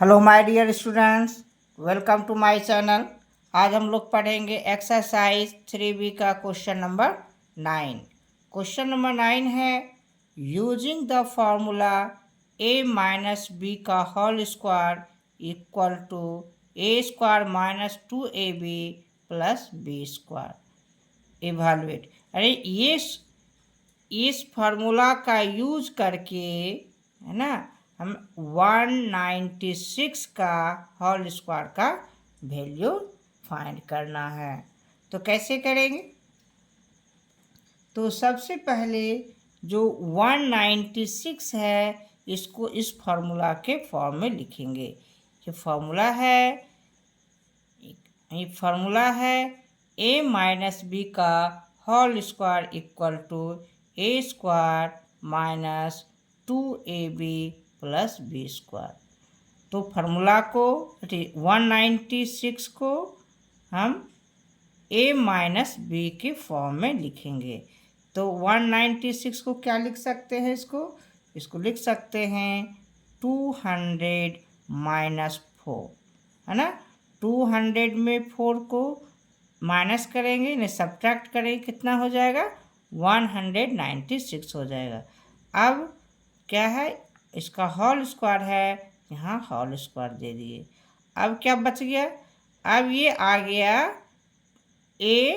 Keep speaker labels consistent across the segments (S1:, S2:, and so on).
S1: Hello my dear students, welcome to my channel. आज हम लोग पढ़ेंगे एक्सरसाइज 3B का क्वेश्चन नंबर 9। क्वेश्चन नंबर 9 है using the formula a minus B का whole square equal to a square minus 2ab plus B square evaluate. अरे ये इस फार्मूला का यूज करके, है ना, हम 196 का होल स्क्वायर का वैल्यू फाइंड करना है। तो कैसे करेंगे? तो सबसे पहले जो 196 है इसको इस फार्मूला के फॉर्म में लिखेंगे। ये फार्मूला है a माइनस बी का whole square equal to a square minus 2ab plus B square. तो फार्मूला को 196 को हम a माइनस बी के फॉर्म में लिखेंगे। तो 196 को क्या लिख सकते हैं? इसको लिख सकते हैं 200 माइनस 4, है ना। 200 में 4 को माइनस करेंगे, नहीं सब्ट्रैक्ट करेंगे, कितना हो जाएगा? 196 हो जाएगा। अब क्या है, इसका होल स्क्वायर है, यहाँ होल स्क्वायर दे दिए। अब क्या बच गया? अब ये आ गया a,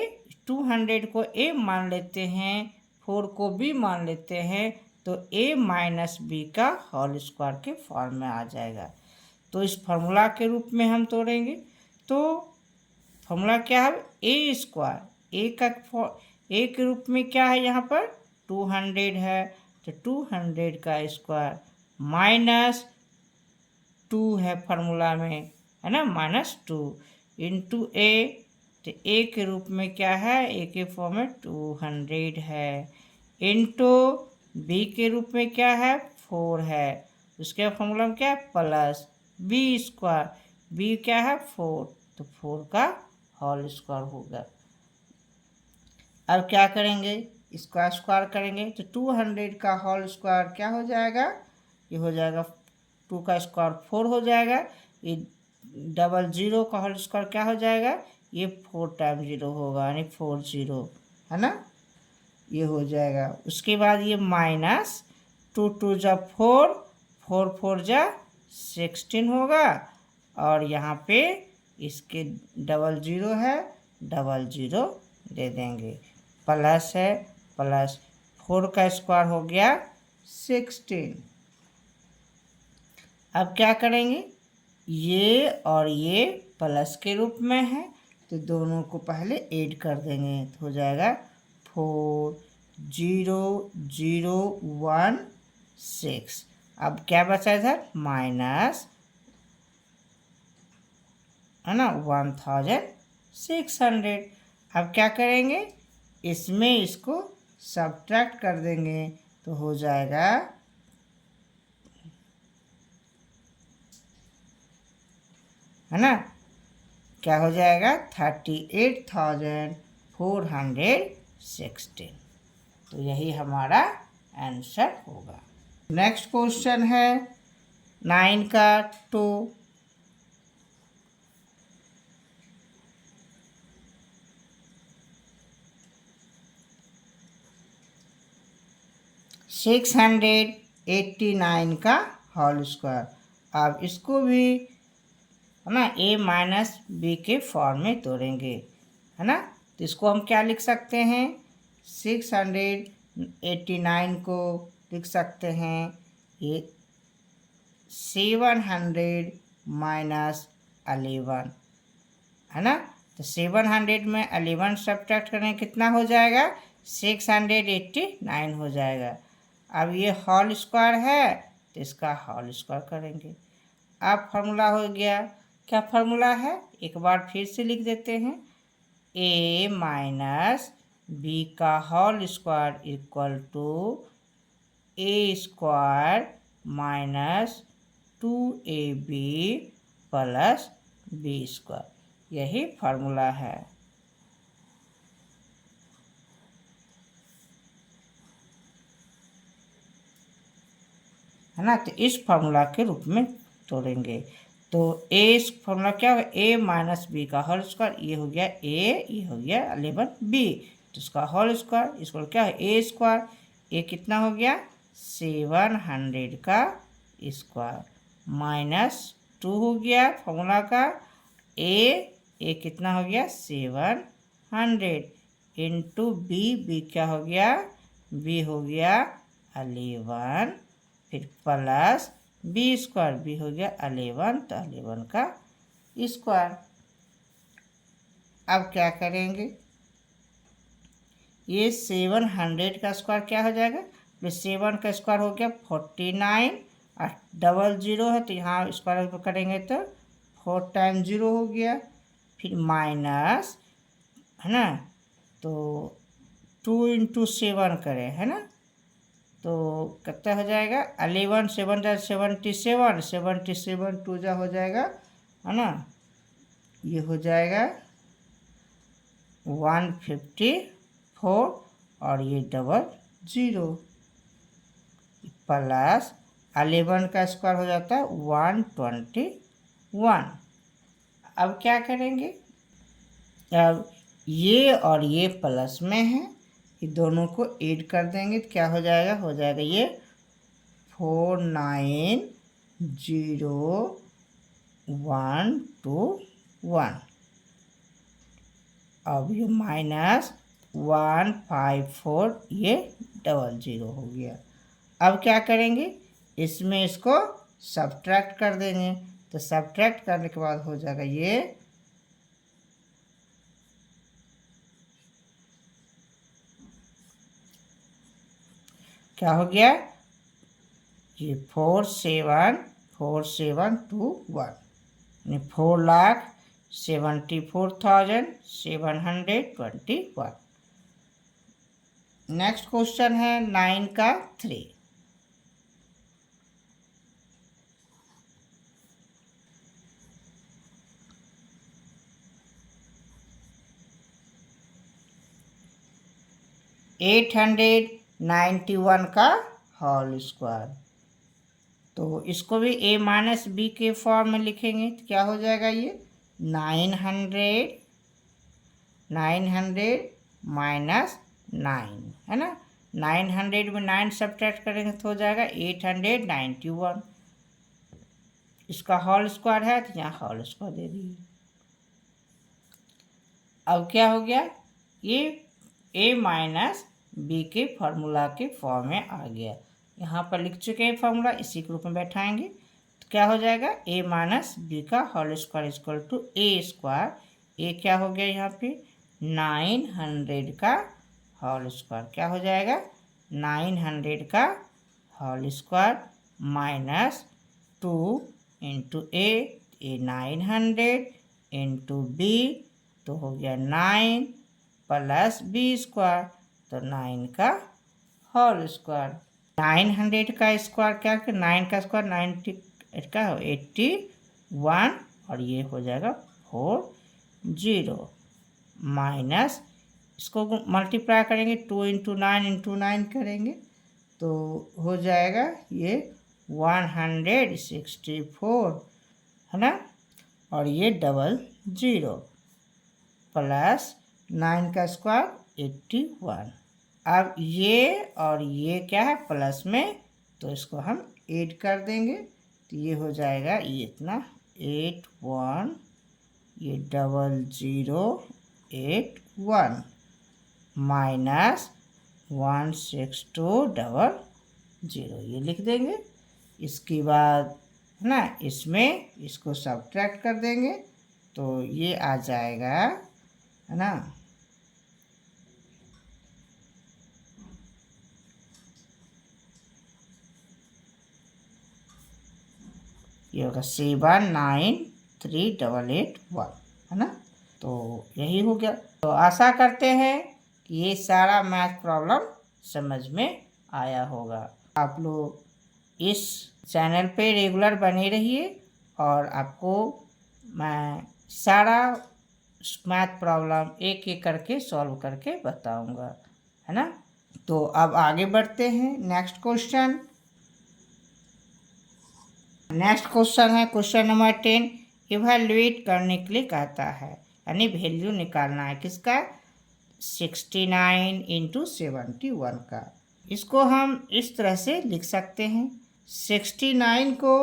S1: 200 को a मान लेते हैं, 4 को b मान लेते हैं, तो a माइनस बी का होल स्क्वायर के फॉर्म में आ जाएगा। तो इस फार्मूला के रूप में हम तोड़ेंगे। तो फार्मूला क्या है? a स्क्वायर, a के रूप में क्या है यहाँ पर? 200 है, तो 200 का स्क्वायर माइनस 2 है फार्मूला में, है ना, माइनस 2 इंटू a। तो a के रूप में क्या है? a के फॉर्म में 200 है, इंटू b के रूप में क्या है? 4 है, उसके फॉर्मूला में क्या है? प्लस b स्क्वायर, b क्या है? 4, तो 4 का होल स्क्वायर होगा। अब क्या करेंगे? इसका स्क्वायर करेंगे, तो 200 का होल स्क्वायर क्या हो जाएगा? ये हो जाएगा 2 का स्क्वायर 4 हो जाएगा। ये 00 का होल स्क्वायर क्या हो जाएगा? ये 4 टाइम 0 होगा, यानी 40, है ना, ये हो जाएगा। उसके बाद ये माइनस 2 2 जा 4, 4 4 जा 16 होगा, और यहाँ पे इसके 00 है, 00 दे देंगे, प्लस है, प्लस 4 का स्क्वायर हो गया 16। अब क्या करेंगे? ये और ये प्लस के रूप में है, तो दोनों को पहले ऐड कर देंगे, तो हो जाएगा 40016। अब क्या बचा इधर? माइनस, है ना, 1600। अब क्या करेंगे? इसमें इसको सब्ट्रैक्ट कर देंगे, तो हो जाएगा, है ना, क्या हो जाएगा? 38,416। तो यही हमारा आंसर होगा। नेक्स्ट क्वेश्चन है 9 का 2। 689 का होल स्क्वायर। अब इसको भी, है ना, a माइनस बी के फॉर्म में तोड़ेंगे, है ना। तो इसको हम क्या लिख सकते हैं? 689 को लिख सकते हैं ये 700 माइनस 11, है ना। तो 700 में 11 सब्ट्रैक्ट करें, कितना हो जाएगा? 689 हो जाएगा। अब ये होल स्क्वायर है, तो इसका होल स्क्वायर करेंगे। अब फार्मूला हो गया। क्या फार्मूला है? एक बार फिर से लिख देते हैं। a माइनस बी का whole square equal to a square minus 2ab plus B square, यही फार्मूला है। है ना, तो इस फार्मूला के रूप में तोड़ेंगे। तो ए फॉर्मूला क्या होगा, ए माइनस बी का होल स्क्वायर, ये हो गया ए, ये हो गया 11b, तो इसका होल स्क्वायर, इसको क्या है ए स्क्वायर, ए कितना हो गया 700 का स्क्वायर, माइनस 2 हो गया फॉर्मूला का ए कितना हो गया 700 इंटू बी क्या हो गया, बी हो गया 11, फिर प्लस बी स्क्वायर, बी हो गया 11, तो 11 का स्क्वायर। अब क्या करेंगे, ये 700 का स्क्वायर क्या हो जाएगा, तो 7 का स्क्वायर हो गया 49 और 00 है तो यहाँ स्क्वायर करेंगे तो 4 टाइम्स 0 हो गया, फिर माइनस है ना, तो 2 इंटू 7 करें है ना, तो कितना हो जाएगा 11, 7 जा 77, 77 2 जा हो जाएगा है ना, ये हो जाएगा 154 और ये 00 प्लस 11 का स्क्वायर हो जाता है 121। अब क्या करेंगे, अब ये और ये प्लस में है, ये दोनों को ऐड कर देंगे तो क्या हो जाएगा, हो जाएगा ये 490,121। अब ये माइनस 154, ये 00 हो गया। अब क्या करेंगे, इसमें इसको सब्ट्रैक्ट कर देंगे, तो सब्ट्रैक्ट करने के बाद हो जाएगा ये क्या हो गया, ये 474721 यानी 4,74,721। नेक्स्ट क्वेश्चन है 9 का 3। $891 का होल स्क्वायर, तो इसको भी a माइनस बी के फॉर्म में लिखेंगे तो क्या हो जाएगा, ये 900 माइनस 9 है ना, 900 में 9 सब्ट्रैक्ट करेंगे तो हो जाएगा 891, इसका होल स्क्वायर है तो यहाँ होल स्क्वायर दे दीजिए। अब क्या हो गया, ये a माइनस बी के फार्मूला के फॉर्म में आ गया, यहाँ पर लिख चुके हैं फार्मूला, इसी के रूप में बैठाएंगे तो क्या हो जाएगा, a माइनस बी का whole square equal to a square, a क्या हो गया यहाँ पे 900 का होल स्क्वायर, क्या हो जाएगा 900 का होल स्क्वायर माइनस 2 इंटू ए 900 इंटू बी, तो हो गया 9 प्लस बी स्क्वायर, तो 9 का होल स्क्वायर। 900 का स्क्वायर क्या, 9 का स्क्वायर 90 का 81 और ये हो जाएगा 40 माइनस, इसको मल्टीप्लाई करेंगे 2 इंटू 9 करेंगे तो हो जाएगा ये 164 है ना, और ये 00 प्लस 9 का स्क्वायर 81। अब ये और ये क्या है प्लस में, तो इसको हम ऐड कर देंगे तो ये हो जाएगा ये इतना 81, ये 0081 माइनस 16200, ये लिख देंगे। इसके बाद है ना, इसमें इसको सब्ट्रैक्ट कर देंगे तो ये आ जाएगा है ना, ये होगा 793,881 है ना, तो यही हो गया। तो आशा करते हैं कि ये सारा मैथ प्रॉब्लम समझ में आया होगा। आप लोग इस चैनल पे रेगुलर बने रहिए और आपको मैं सारा मैथ प्रॉब्लम एक एक करके सॉल्व करके बताऊंगा है ना। तो अब आगे बढ़ते हैं नेक्स्ट क्वेश्चन। नेक्स्ट क्वेश्चन है क्वेश्चन नंबर 10। इवैल्यूएट करने के लिए कहता है, यानी वैल्यू निकालना है किसका, 69 इंटू 71 का। इसको हम इस तरह से लिख सकते हैं, 69 को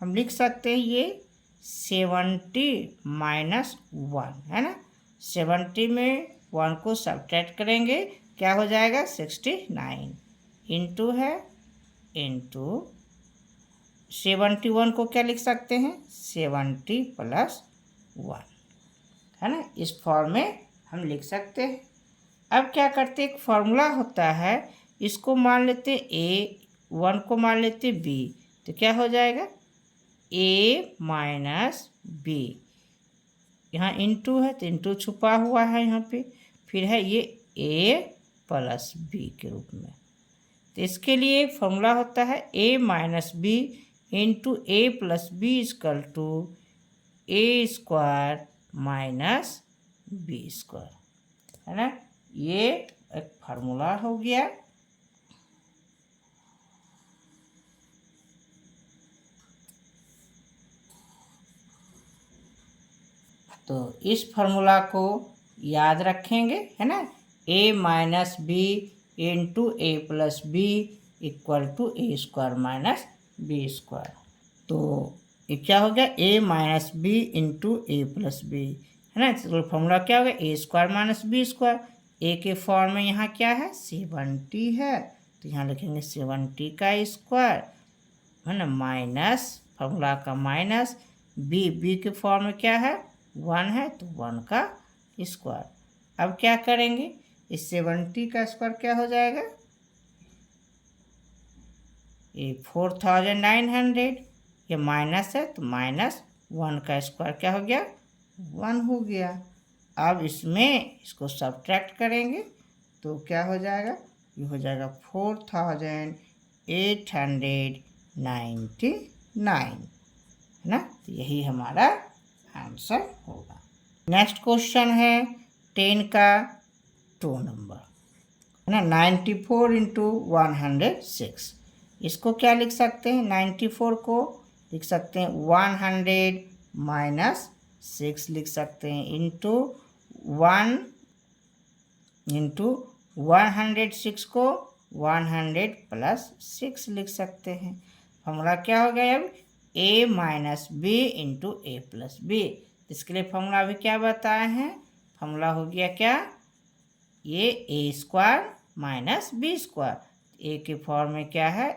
S1: हम लिख सकते हैं ये 70 माइनस 1 है ना। 70 में 1 को सब्ट्रैक्ट करेंगे, क्या हो जाएगा 69 इंटू है इंटू 71 को क्या लिख सकते हैं 70 प्लस 1 है ना। इस फॉर्म में हम लिख सकते हैं। अब क्या करते, एक फॉर्मूला होता है, इसको मान लेते A1 को मान लेते B, तो क्या हो जाएगा A माइनस B, यहाँ इंटू है तो इंटू छुपा हुआ है यहाँ पे, फिर है ये A प्लस B के रूप में। तो इसके लिए फॉर्मूला होता है A minus B into A plus B equal to A square minus B square है ना। ये एक फार्मूला हो गया। तो इस फार्मूला को याद रखेंगे है ना, A minus B into A plus B equal to A square minus B square. तो ये क्या हो गया A minus B into A plus B है ना। तो फॉर्मूला क्या हो गया A square minus B square. A के फॉर्म में यहाँ क्या है 70 है, तो यहाँ लिखेंगे 70 का स्क्वायर है ना, माइनस फॉर्मूला का माइनस B के फॉर्म में क्या है 1 है, तो 1 का स्क्वायर। अब क्या करेंगे, इस 70 का स्क्वायर क्या हो जाएगा ये 4900, ये माइनस है तो माइनस 1 का स्क्वायर क्या हो गया 1 हो गया। अब इसमें इसको सब्ट्रैक्ट करेंगे तो क्या हो जाएगा, ये हो जाएगा 4899 है ना। तो यही हमारा आंसर होगा। नेक्स्ट क्वेश्चन है 10 का 2 नंबर है ना, 94 इंटू 106। इसको क्या लिख सकते हैं, 94 को लिख सकते हैं 100 माइनस 6 लिख सकते हैं इंटू 106 को 100 प्लस 6 लिख सकते हैं। फॉर्मूला क्या हो गया अब A minus B into A plus B. इसके लिए फॉर्मूला अभी क्या बताए हैं, फॉर्मूला हो गया क्या ये A square minus B square. A के फॉर्म में क्या है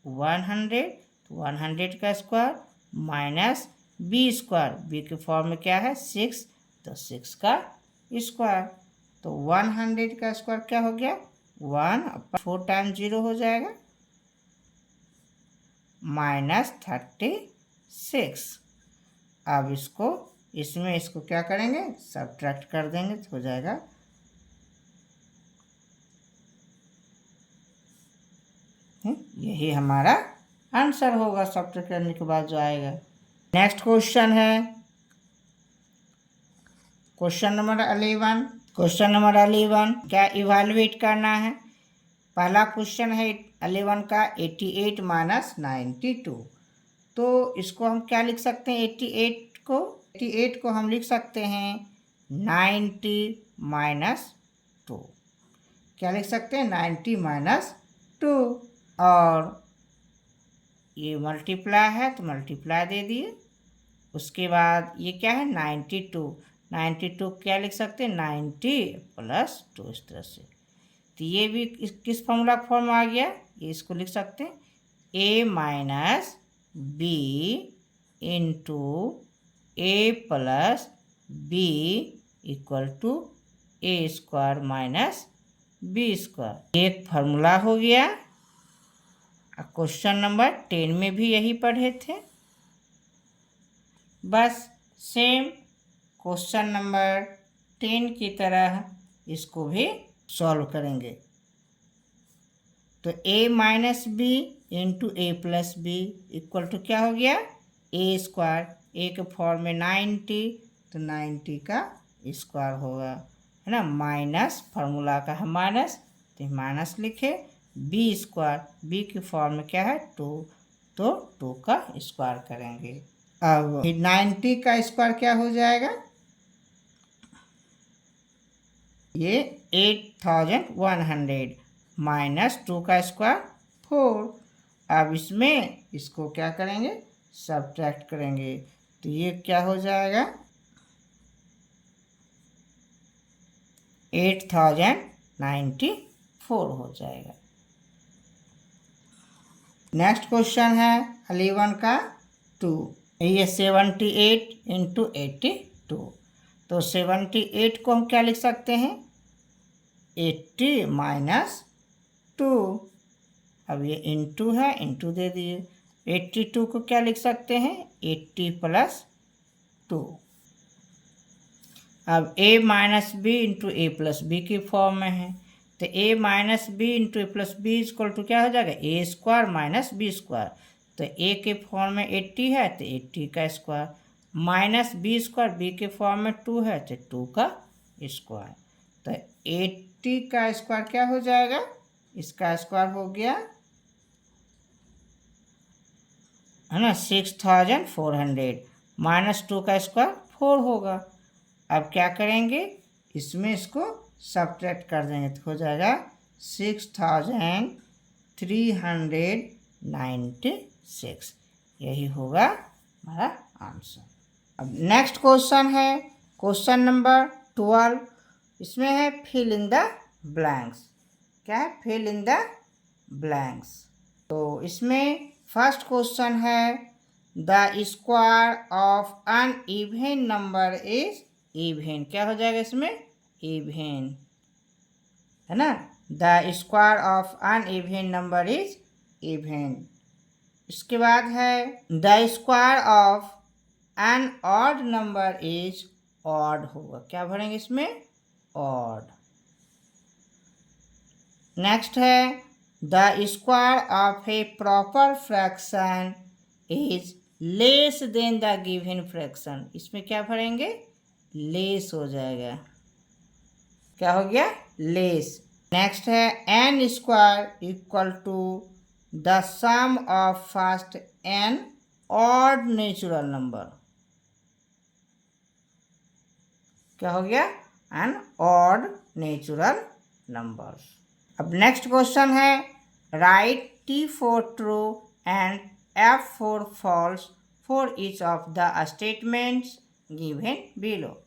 S1: 100, तो 100 का square minus B square, B के फॉर्म में क्या है 6, तो 6 का स्क्वायर। तो 100 का स्क्वायर क्या हो गया 1/4 टाइम 0 हो जाएगा माइनस 36। अब इसको इसमें इसको क्या करेंगे सब्ट्रैक्ट कर देंगे तो हो जाएगा यही हमारा आंसर होगा सब्ट्रैक्ट करने के बाद जो आएगा। नेक्स्ट क्वेश्चन है क्वेश्चन नंबर 11। क्वेश्चन नंबर 11 क्या इवैल्यूएट करना है। पहला क्वेश्चन है 11 का 88 माइनस 92। तो इसको हम क्या लिख सकते हैं 88 को हम लिख सकते हैं 90 माइनस 2। क्या लिख सकते हैं 90 माइनस 2, और ये मल्टीप्लाई है तो मल्टीप्लाई दे दिए। उसके बाद ये क्या है 92 क्या लिख सकते हैं 90 प्लस 2 इस तरह से। तो ये भी किस फॉर्मूला का फॉर्म आ गया, ये इसको लिख सकते हैं A minus B into A plus B equal to A square minus B square. एक फार्मूला हो गया। क्वेश्चन नंबर 10 में भी यही पढ़े थे, बस सेम क्वेश्चन नंबर 10 की तरह इसको भी सॉल्व करेंगे। तो A minus B into A plus B equal to क्या हो गया A स्क्वायर। A के फॉर्म में 90, तो 90 का स्क्वायर होगा है ना, माइनस फार्मूला का है माइनस, तो माइनस लिखे B स्क्वायर, B के फॉर्म में क्या है 2, तो 2 का स्क्वायर करेंगे। अब 90 का स्क्वायर क्या हो जाएगा, ये 8100 माइनस 2 का स्क्वायर 4। अब इसमें इसको क्या करेंगे, सब्ट्रैक्ट करेंगे, तो ये क्या हो जाएगा 8094 हो जाएगा। नेक्स्ट क्वेश्चन है 11 का 2। ये 78 इंटू 82, तो 78 को हम क्या लिख सकते हैं 80 माइनस 2। अब ये इंटू है, इंटू दे दिए। 82 को क्या लिख सकते हैं 80 प्लस 2। अब a minus B into A plus B की फॉर्म में है, तो a minus B into A plus B equal to क्या हो जाएगा A square minus B square. तो a के फॉर्म में 80 है तो 80 का square, minus B square B के फॉर्म में 2 है तो 2 का स्क्वायर। तो 80 का स्क्वायर क्या हो जाएगा, इसका स्क्वायर हो गया है ना 6400, माइनस 2 का स्क्वायर 4 होगा। अब क्या करेंगे, इसमें इसको सब्ट्रैक्ट कर देंगे तो हो जाएगा 6396। यही होगा हमारा आंसर। अब नेक्स्ट क्वेश्चन है क्वेश्चन नंबर 12। इसमें है फिल इन द ब्लैंक्स। क्या है, फिल इन द ब्लैंक्स। तो इसमें फर्स्ट क्वेश्चन है the square of an even number is even. क्या हो जाएगा इसमें इवन, है ना। The square of an even number is even. इसके बाद है the square of an odd number is odd होगा। क्या भरेंगे इसमें ऑड। नेक्स्ट है the square of a proper fraction is less than the given fraction. इसमें क्या भरेंगे लेस हो जाएगा। क्या हो गया लेस। नेक्स्ट है n square equal to the sum of first n odd natural number. क्या हो गया एन ऑड नेचुरल नंबर। अब नेक्स्ट क्वेश्चन है write T4 true and F4 false for each of the statements given below.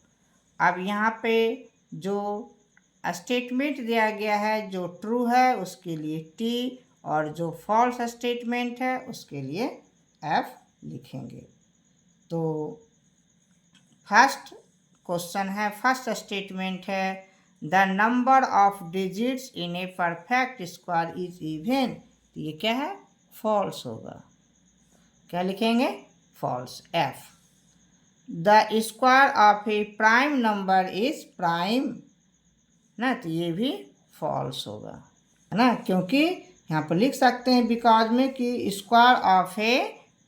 S1: अब यहाँ पे जो statement दिया गया है जो ट्रू है उसके लिए T और जो फॉल्स स्टेटमेंट है उसके लिए F लिखेंगे। तो फर्स्ट क्वेश्चन है, फर्स्ट स्टेटमेंट है the number of digits in a perfect square is even. तो ये क्या है फॉल्स होगा। क्या लिखेंगे false F। The square of a prime number is prime ना, तो ये भी फॉल्स होगा, है ना, क्योंकि यहाँ पर लिख सकते हैं बिकॉज में कि square of a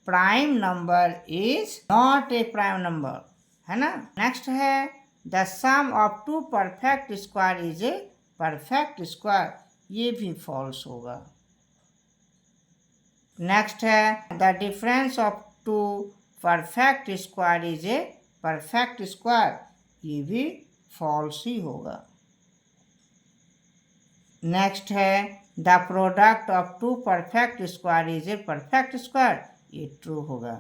S1: prime number is not a prime number, है ना। नेक्स्ट है the sum of two perfect square is a perfect square. ये भी फॉल्स होगा। नेक्स्ट है the difference of two perfect square is a perfect square. ये भी false ही होगा। नेक्स्ट है the product of two perfect square is a perfect square. ये ट्रू होगा।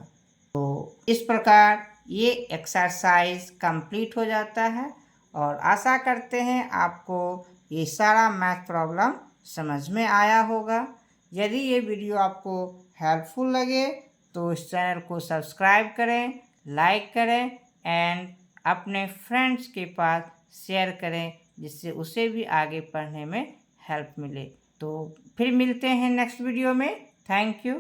S1: तो इस प्रकार ये एक्सरसाइज कंप्लीट हो जाता है और आशा करते हैं आपको ये सारा मैथ प्रॉब्लम समझ में आया होगा। यदि ये वीडियो आपको हेल्पफुल लगे तो इस चैनल को सब्सक्राइब करें, लाइक करें एंड अपने फ्रेंड्स के पास शेयर करें जिससे उसे भी आगे पढ़ने में हेल्प मिले। तो फिर मिलते हैं नेक्स्ट वीडियो में। Thank you.